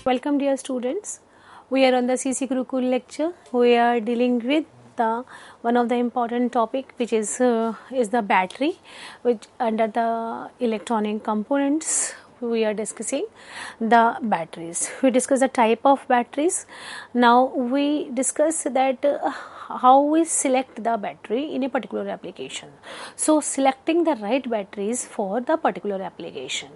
Welcome dear students. We are on the CC curriculum lecture. We are dealing with the one of the important topic which is the battery, which under the electronic components we are discussing the batteries. We discuss the type of batteries. Now we discuss that how we select the battery in a particular application. So selecting the right batteries for the particular application.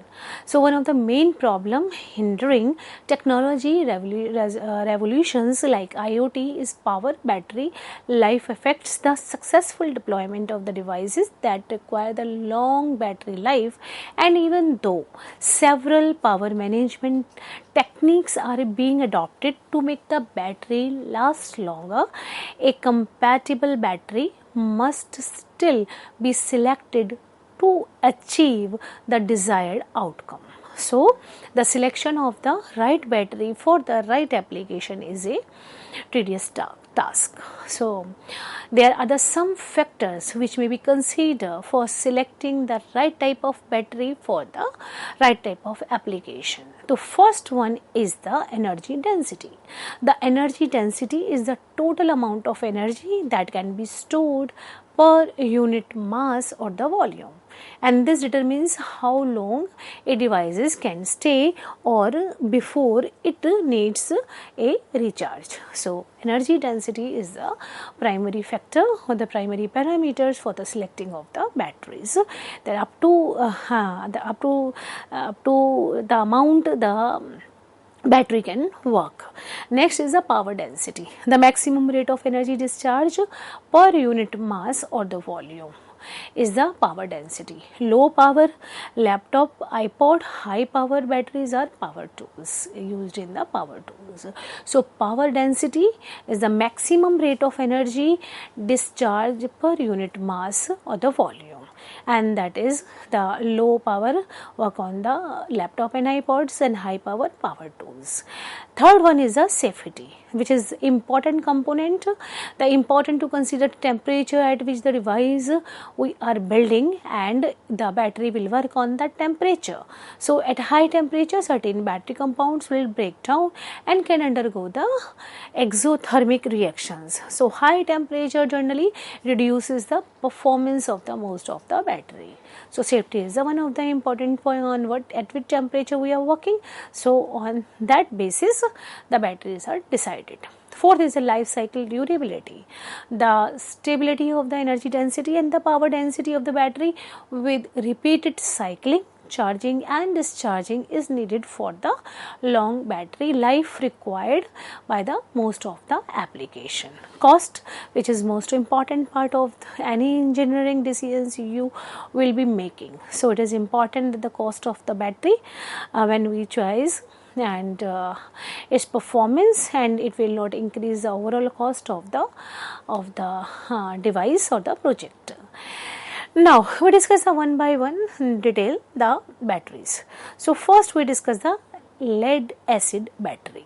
So one of the main problem hindering technology revolutions like IoT is power. Battery life affects the successful deployment of the devices that require the long battery life, and even though several power management techniques are being adopted to make the battery last longer, a compatible battery must still be selected to achieve the desired outcome. So, the selection of the right battery for the right application is a tedious task. So, there are some factors which may be considered for selecting the right type of battery for the right type of application. The first one is the energy density. The energy density is the total amount of energy that can be stored per unit mass or the volume, and this determines how long a device can stay or before it needs a recharge. So energy density is the primary factor or the primary parameters for the selecting of the batteries. That up to the amount the battery can work. Next is the power density, the maximum rate of energy discharge per unit mass or the volume is the power density. Low power laptop, iPod, high power batteries are power tools used in the power tools. So power density is the maximum rate of energy discharge per unit mass or the volume, and that is the low power work on the laptop and iPods, and high power tools. Third one is the safety, which is important component. The important to consider temperature at which the device we are building, and the battery will work on that temperature. So at high temperature certain battery compounds will break down and can undergo the exothermic reactions. So high temperature generally reduces the performance of the most of the battery. So safety is the one of the important point on at which temperature we are working. So on that basis the batteries are decided. Fourth is the life cycle durability, the stability of the energy density and the power density of the battery with repeated cycling, charging and discharging is needed for the long battery life required by the most of the application. Cost, which is most important part of any engineering decisions you will be making. So it is important that the cost of the battery when we choose and its performance, and it will not increase the overall cost of the device or the project. Now we discuss the one by one detail the batteries. So first we discuss the lead acid battery.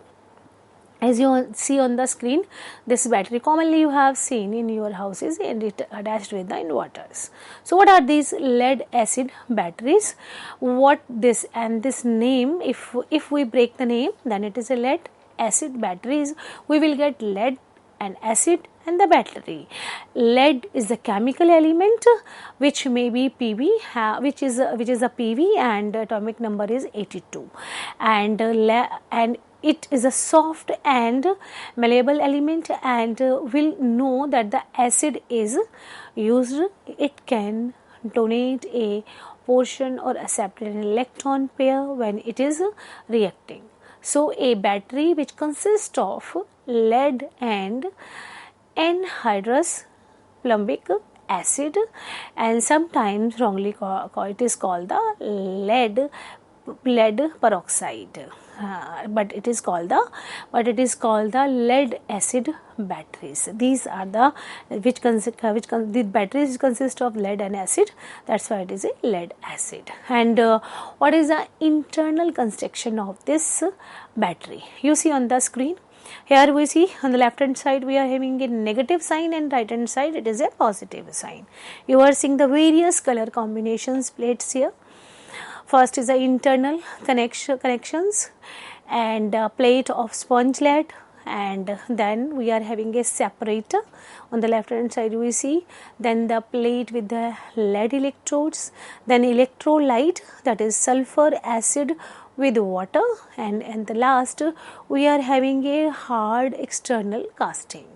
As you see on the screen, this battery commonly you have seen in your houses and it attached with the inverters. So what are these lead acid batteries? What this and this name, if we break the name, then it is a lead acid batteries. We will get lead and acid and the battery. Lead is the chemical element which may be Pb, which is a Pb, and atomic number is 82, and it is a soft and malleable element, and will know that the acid is used. It can donate a portion or accept an electron pair when it is reacting. So a battery which consists of lead and anhydrous plumbic acid, and sometimes wrongly it is called the lead peroxide, but it is called the lead acid batteries. These are the the batteries consist of lead and acid. That's why it is a lead acid. And what is the internal construction of this battery? You see on the screen. Here we see on the left hand side we are having a negative sign, and right hand side it is a positive sign. You are seeing the various color combinations plates here. First is the internal connections, and a plate of sponge lead, and then we are having a separator. On the left hand side we see, then the plate with the lead electrodes, then electrolyte, that is sulfur acid with water, and the last we are having a hard external casting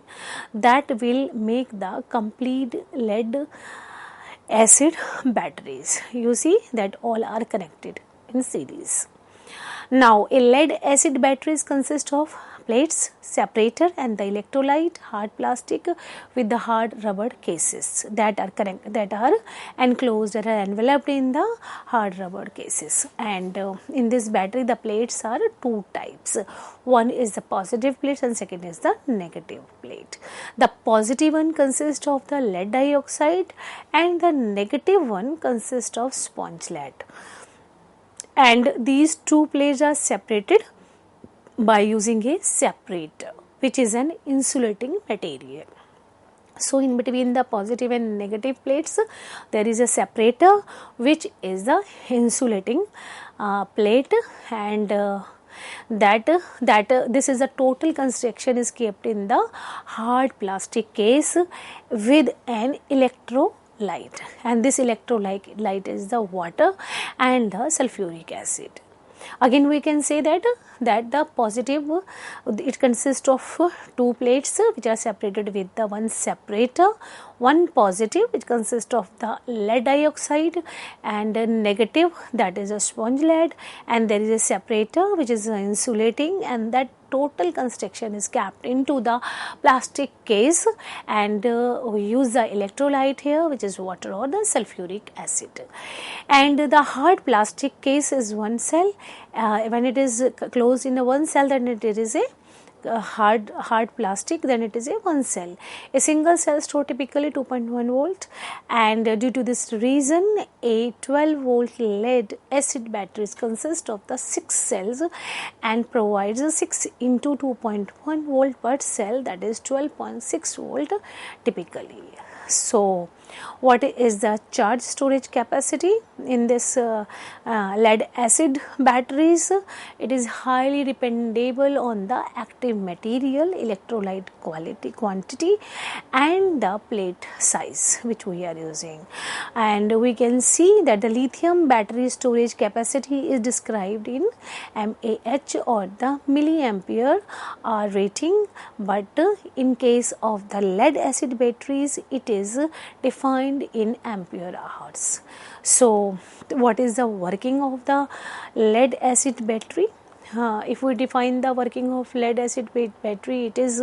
that will make the complete lead acid batteries. You see that all are connected in series. Now, a lead acid batteries consist of plates, separator, and the electrolyte, hard plastic with the hard rubber cases that are enclosed, that are enveloped in the hard rubber cases. And in this battery, the plates are two types. One is the positive plate and second is the negative plate. The positive one consists of the lead dioxide and the negative one consists of sponge lead. And these two plates are separated by using a separator, which is an insulating material. So, in between the positive and negative plates, there is a separator, which is the insulating plate, and this is the total construction is kept in the hard plastic case with an electrolyte, and this electrolyte is the water and the sulfuric acid. Again we can say that the positive, it consists of two plates which are separated with the one separator, one positive which consists of the lead dioxide, and a negative, that is a sponge lead, and there is a separator which is insulating, and that total construction is kept into the plastic case, and we use the electrolyte here, which is water or the sulfuric acid. And the hard plastic case is one cell. When it is closed in a one cell, then it is a hard plastic, then it is a one cell. A single cell store typically 2.1 volt, and due to this reason a 12 volt lead acid batteries consist of the 6 cells and provides 6 into 2.1 volt per cell, that is 12.6 volt typically. So, what is the charge storage capacity in this lead acid batteries? It is highly dependable on the active material, electrolyte quantity, and the plate size which we are using. And we can see that the lithium battery storage capacity is described in mAh or the milliampere rating, but in case of the lead acid batteries it is defined in ampere hours. So, what is the working of the lead acid battery? If we define the working of lead acid battery, it is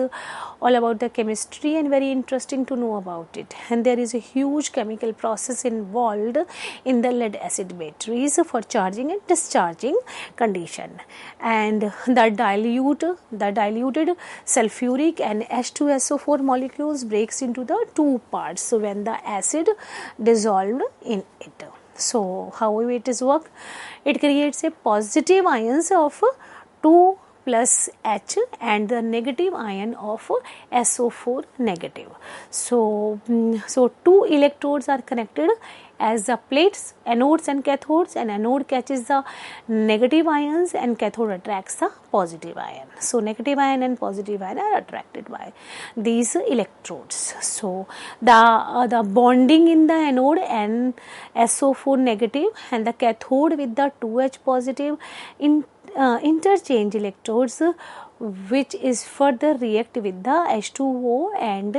all about the chemistry and very interesting to know about it. And there is a huge chemical process involved in the lead acid batteries for charging and discharging condition. And the diluted sulfuric and H2SO4 molecules breaks into the two parts. So, when the acid dissolved in it. So, how it is work? It creates a positive ions of 2 plus H and the negative ion of SO4 negative. So, two electrodes are connected as the plates, anodes and cathodes, and anode catches the negative ions and cathode attracts the positive ion. So, negative ion and positive ion are attracted by these electrodes. So, the bonding in the anode and SO4 negative and the cathode with the 2H positive interchange electrodes, which is further react with the H2O and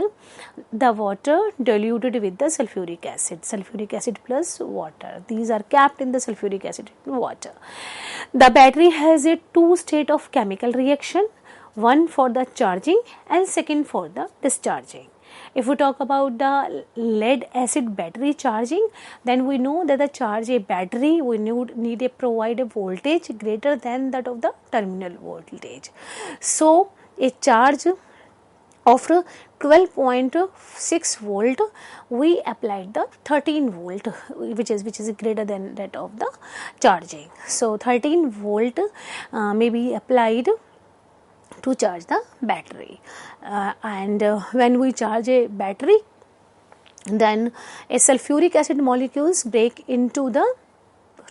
the water diluted with the sulfuric acid plus water. These are capped in the sulfuric acid and water. The battery has a two-state of chemical reaction, one for the charging and second for the discharging. If we talk about the lead acid battery charging, then we know that to charge a battery we need to provide a voltage greater than that of the terminal voltage. So, a charge of 12.6 volt, we applied the 13 volt, which is greater than that of the charging. So, 13 volt may be applied to charge the battery, and when we charge a battery, then a sulfuric acid molecules break into the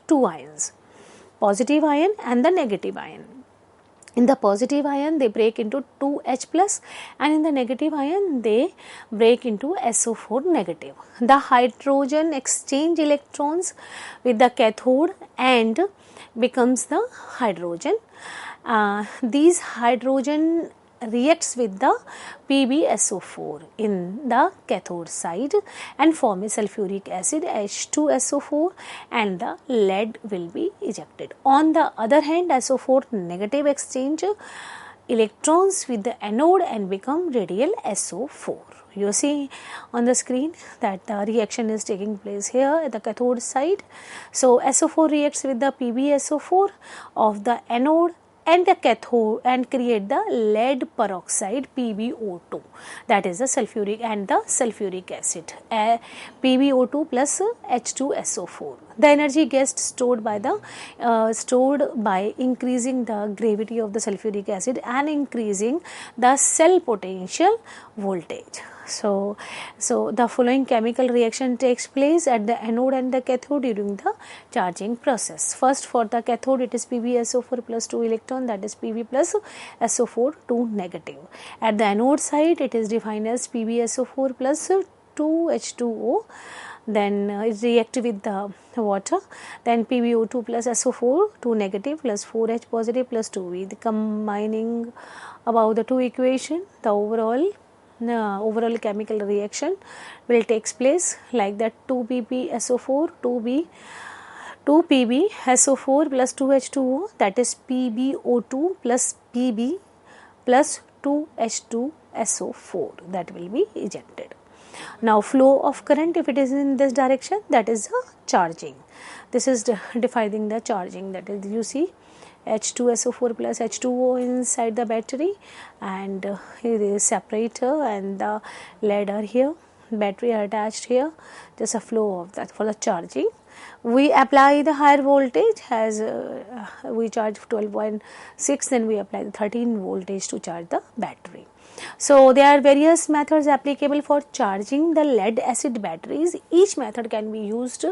two ions, positive ion and the negative ion. In the positive ion, they break into 2H plus, and in the negative ion, they break into SO4 negative. The hydrogen exchange electrons with the cathode and becomes the hydrogen. These hydrogen reacts with the PbSO4 in the cathode side and form a sulfuric acid H2SO4, and the lead will be ejected. On the other hand, SO4 negative exchange electrons with the anode and become radial SO4. You see on the screen that the reaction is taking place here at the cathode side. So SO4 reacts with the PbSO4 of the anode and the cathode and create the lead peroxide PbO2, that is the sulfuric and the sulfuric acid, PbO2 plus H2SO4. The energy gets stored by increasing the gravity of the sulfuric acid and increasing the cell potential voltage. So the following chemical reaction takes place at the anode and the cathode during the charging process. First, for the cathode, it is PbSO4 plus 2 electron, that is Pb plus SO4 2 negative. At the anode side, it is defined as PbSO4 plus 2H2O. Then it reacts with the water, then PbO2 plus SO4 2 negative plus 4H positive plus 2V. The combining about the two equation, the overall chemical reaction will takes place like that: 2PbSO4 2PbSO4 plus 2H2O, that is PbO2 plus Pb plus 2H2SO4, that will be ejected. Now flow of current, if it is in this direction, that is charging. This is defining the charging, that is you see H2SO4 plus H2O inside the battery, and here is separator and the lead are here, battery are attached here, just a flow of that for the charging. We apply the higher voltage as we charge 12.6, then we apply the 13 voltage to charge the battery. So there are various methods applicable for charging the lead acid batteries. Each method can be used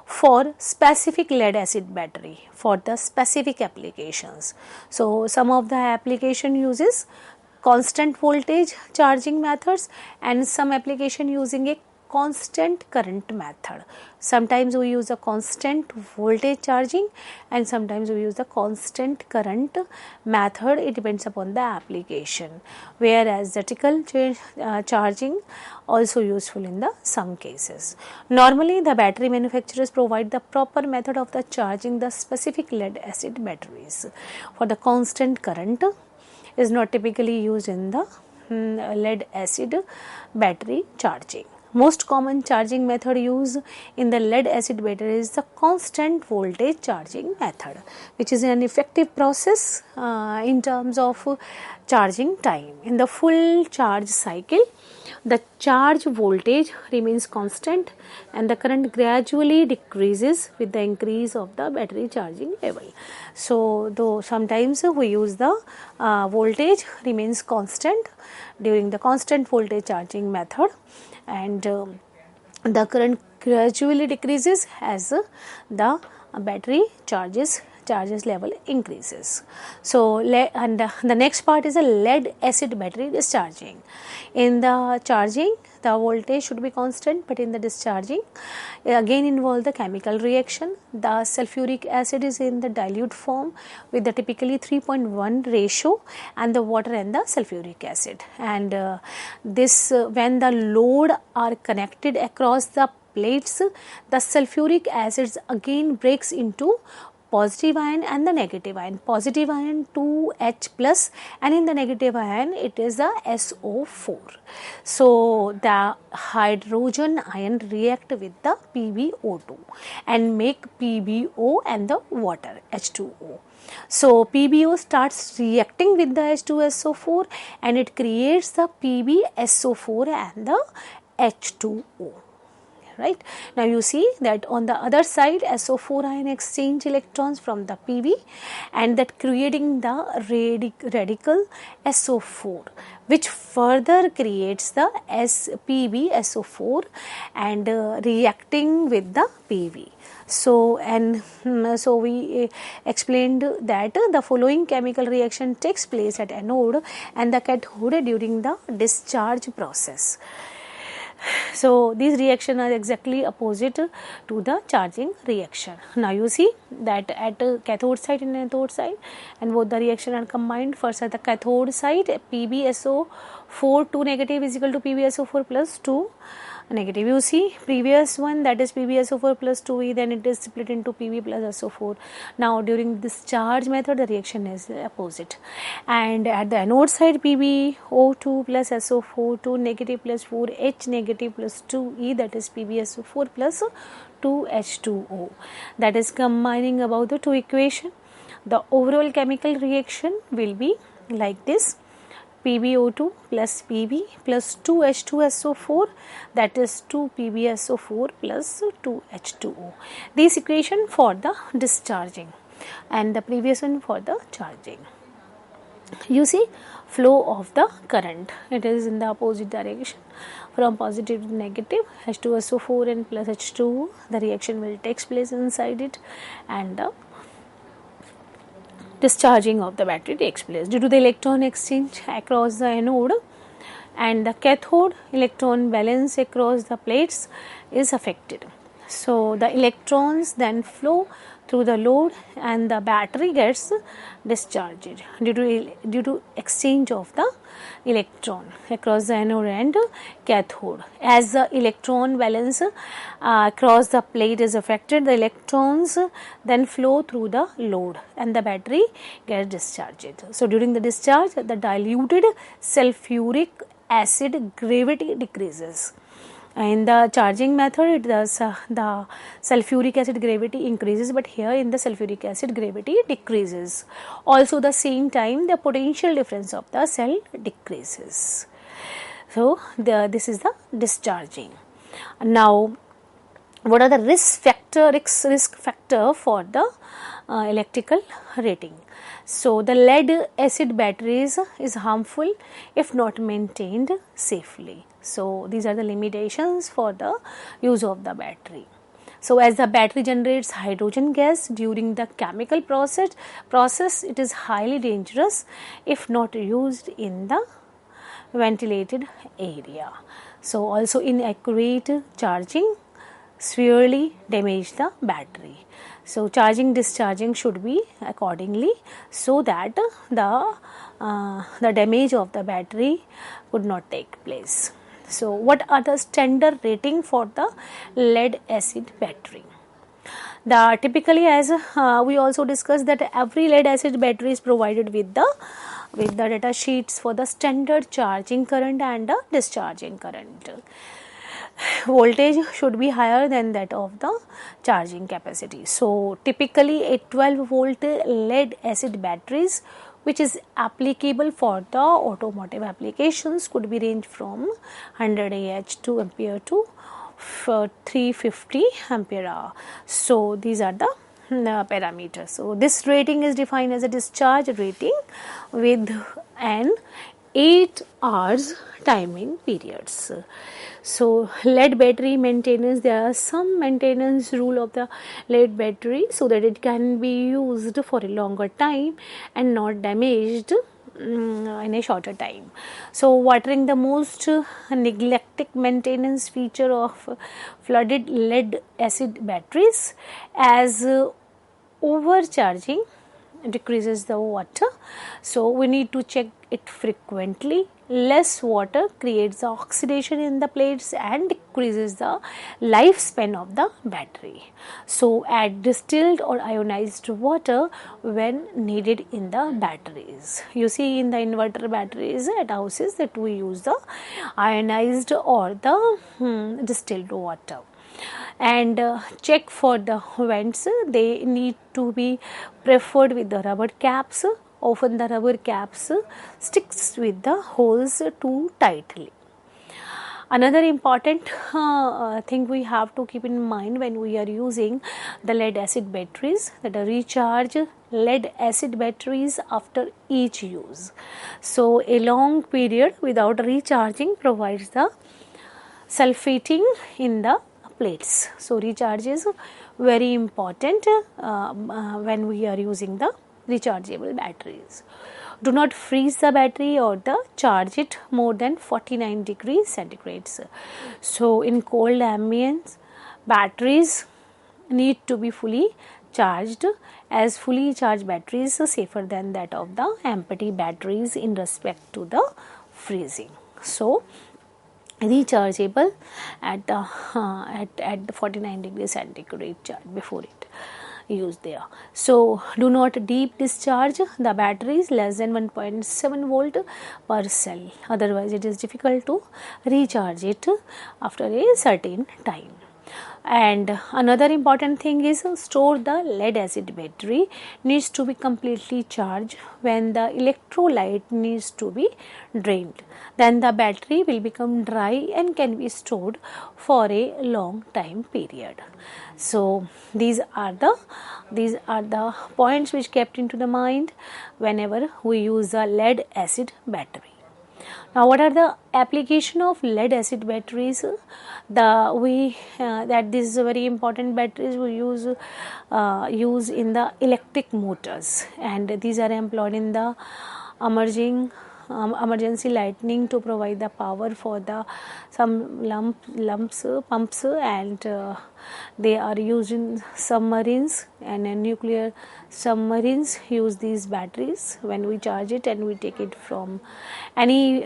for specific lead acid battery for the specific applications. So some of the application uses constant voltage charging methods, and some application using a constant current method. Sometimes we use a constant voltage charging and sometimes we use the constant current method. It depends upon the application, whereas vertical charging also useful in the some cases. Normally the battery manufacturers provide the proper method of the charging the specific lead acid batteries. For the constant current is not typically used in the lead acid battery charging. Most common charging method used in the lead acid battery is the constant voltage charging method, which is an effective process in terms of charging time. In the full charge cycle, the charge voltage remains constant and the current gradually decreases with the increase of the battery charging level. So though sometimes we use the voltage remains constant during the constant voltage charging method, and the current gradually decreases as the battery charges level increases. So the next part is a lead acid battery discharging. In the charging, the voltage should be constant, but in the discharging again involve the chemical reaction. The sulfuric acid is in the dilute form with the typically 3:1 ratio and the water and the sulfuric acid, and this when the load are connected across the plates, the sulfuric acids again breaks into positive ion and the negative ion. Positive ion 2H plus, and in the negative ion it is a SO4. So the hydrogen ion react with the PbO2 and make PbO and the water H2O. So PbO starts reacting with the H2SO4 and it creates the PbSO4 and the H2O. right? Now you see that on the other side SO4 ion exchange electrons from the PV and that creating the radical SO4, which further creates the PB SO4 and reacting with the PV. So so we explained that the following chemical reaction takes place at anode and the cathode during the discharge process. So these reactions are exactly opposite to the charging reaction. Now you see that at cathode side and anode side, and both the reaction are combined. First at the cathode side, PbSO4 2 negative is equal to PbSO4 plus 2 negative. You see previous one, that is PbSO4 plus 2e, then it is split into Pb plus SO4. Now during this charge method the reaction is opposite, and at the anode side PbO2 plus SO4 2 negative plus 4H negative plus 2e, that is PbSO4 plus 2H2O, that is combining about the two equation. The overall chemical reaction will be like this: PbO2 plus Pb plus 2H2SO4, that is 2PbSO4 plus 2H2O. This equation for the discharging and the previous one for the charging. You see flow of the current, it is in the opposite direction from positive to negative. H2SO4 and plus H2O, the reaction will take place inside it and the discharging of the battery takes place due to the electron exchange across the anode and the cathode. Electron balance across the plates is affected. So the electrons then flow through the load and the battery gets discharged due to exchange of the electron across the anode and cathode. As the electron balance across the plate is affected, the electrons then flow through the load and the battery gets discharged. So during the discharge, the diluted sulfuric acid gravity decreases. In the charging method, the sulfuric acid gravity increases, but here in the sulfuric acid gravity decreases. Also the same time the potential difference of the cell decreases. So this is the discharging. Now what are the risk factor for the electrical rating? So the lead acid batteries is harmful if not maintained safely. So these are the limitations for the use of the battery. So as the battery generates hydrogen gas during the chemical process, it is highly dangerous if not used in the ventilated area. So also inaccurate charging severely damage the battery. So charging discharging should be accordingly so that the damage of the battery could not take place. So what are the standard rating for the lead acid battery? The typically, as we also discussed, that every lead acid battery is provided with the data sheets for the standard charging current and the discharging current. Voltage should be higher than that of the charging capacity. So typically a 12 volt lead acid batteries which is applicable for the automotive applications could be ranged from 100 Ah ampere to 350 ampere hour. So these are the parameters. So this rating is defined as a discharge rating with an 8 hours timing periods. So lead battery maintenance, there are some maintenance rule of the lead battery so that it can be used for a longer time and not damaged in a shorter time. So watering, the most neglected maintenance feature of flooded lead acid batteries, as overcharging decreases the water, so we need to check it frequently. Less water creates the oxidation in the plates and decreases the lifespan of the battery. So add distilled or ionized water when needed in the batteries. You see in the inverter batteries at houses that we use the ionized or the distilled water. And check for the vents, they need to be preferred with the rubber caps. Often the rubber caps sticks with the holes too tightly. Another important thing we have to keep in mind when we are using the lead acid batteries, that are recharge lead acid batteries after each use. So a long period without recharging provides the sulfating in the plates. So recharge is very important when we are using the rechargeable batteries. Do not freeze the battery or charge it more than 49 degrees centigrade. So in cold ambience, batteries need to be fully charged, as fully charged batteries are safer than that of the empty batteries in respect to the freezing. So rechargeable at the 49 degrees centigrade charge before it used there. So do not deep discharge the batteries less than 1.7 volt per cell, otherwise it is difficult to recharge it after a certain time. And another important thing is store the lead acid battery needs to be completely charged when the electrolyte needs to be drained. Then the battery will become dry and can be stored for a long time period. So these are the points which kept into the mind whenever we use a lead acid battery. Now, what are the application of lead acid batteries? That this is a very important batteries we use in the electric motors, and these are employed in the emergency lightning to provide the power for the some lumps pumps, and they are used in submarines, and nuclear submarines use these batteries when we charge it and we take it from any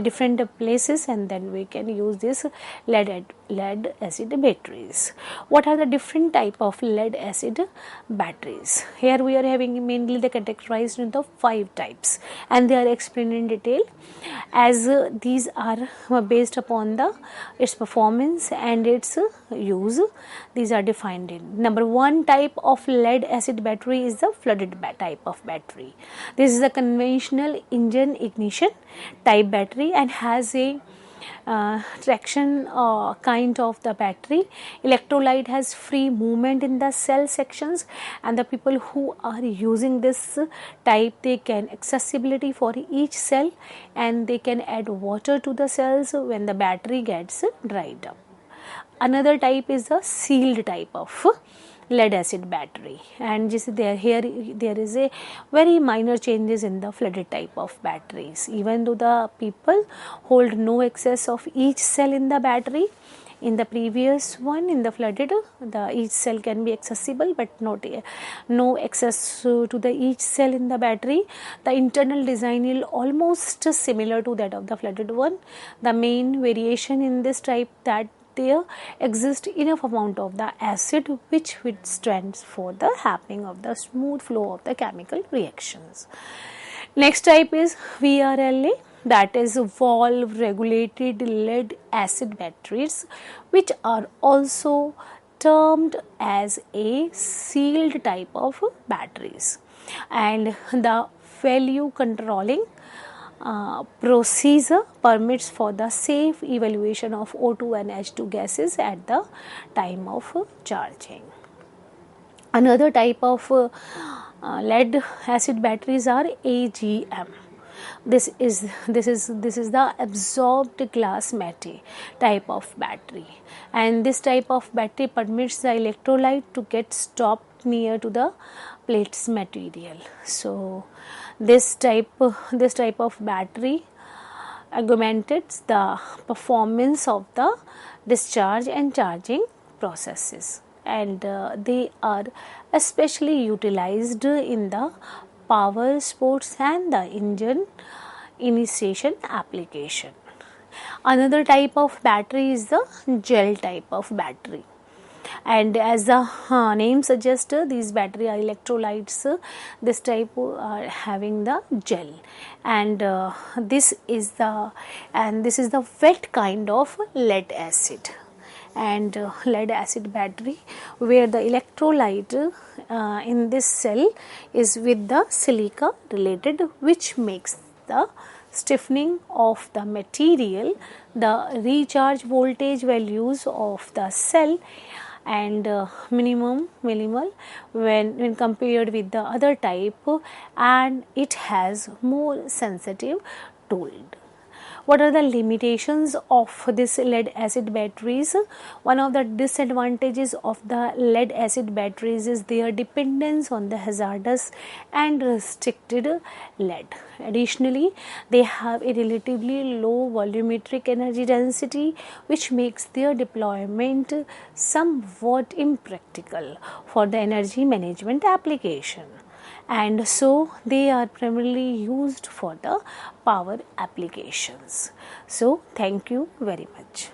different places, and then we can use this lead acid batteries. What are the different type of lead acid batteries? Here we are having mainly the categorized into 5 types, and they are explained in detail, as these are based upon its performance and its use. These are defined in number 1 type of lead acid battery is the flooded type of battery. This is a conventional engine ignition type battery and has a traction kind of the battery. Electrolyte has free movement in the cell sections, and the people who are using this type, they can accessibility for each cell, and they can add water to the cells when the battery gets dried up. Another type is the sealed type of lead acid battery, and there is a very minor changes in the flooded type of batteries. Even though the people hold no excess of each cell in the battery, in the previous one, in the flooded, each cell can be accessible, but no access to the each cell in the battery. The internal design is almost similar to that of the flooded one. The main variation in this type that there exists enough amount of the acid which withstands for the happening of the smooth flow of the chemical reactions. Next type is VRLA, that is valve regulated lead acid batteries, which are also termed as a sealed type of batteries, and the value controlling procedure permits for the safe evaluation of O2 and H2 gases at the time of charging. Another type of lead acid batteries are AGM. This is the absorbed glass matte type of battery, and this type of battery permits the electrolyte to get stopped near to the plates material. So this type of battery augments the performance of the discharge and charging processes, and they are especially utilized in the power sports and the engine initiation application. Another type of battery is the gel type of battery, and as the name suggests, these battery are electrolytes. This type are having the gel, and this is the wet kind of lead acid, and lead acid battery where the electrolyte in this cell is with the silica related, which makes the stiffening of the material, the recharge voltage values of the cell, and minimal when compared with the other type, and it has more sensitive tool. What are the limitations of this lead acid batteries? One of the disadvantages of the lead acid batteries is their dependence on the hazardous and restricted lead. Additionally, they have a relatively low volumetric energy density, which makes their deployment somewhat impractical for the energy management application, and so they are primarily used for the power applications. So thank you very much.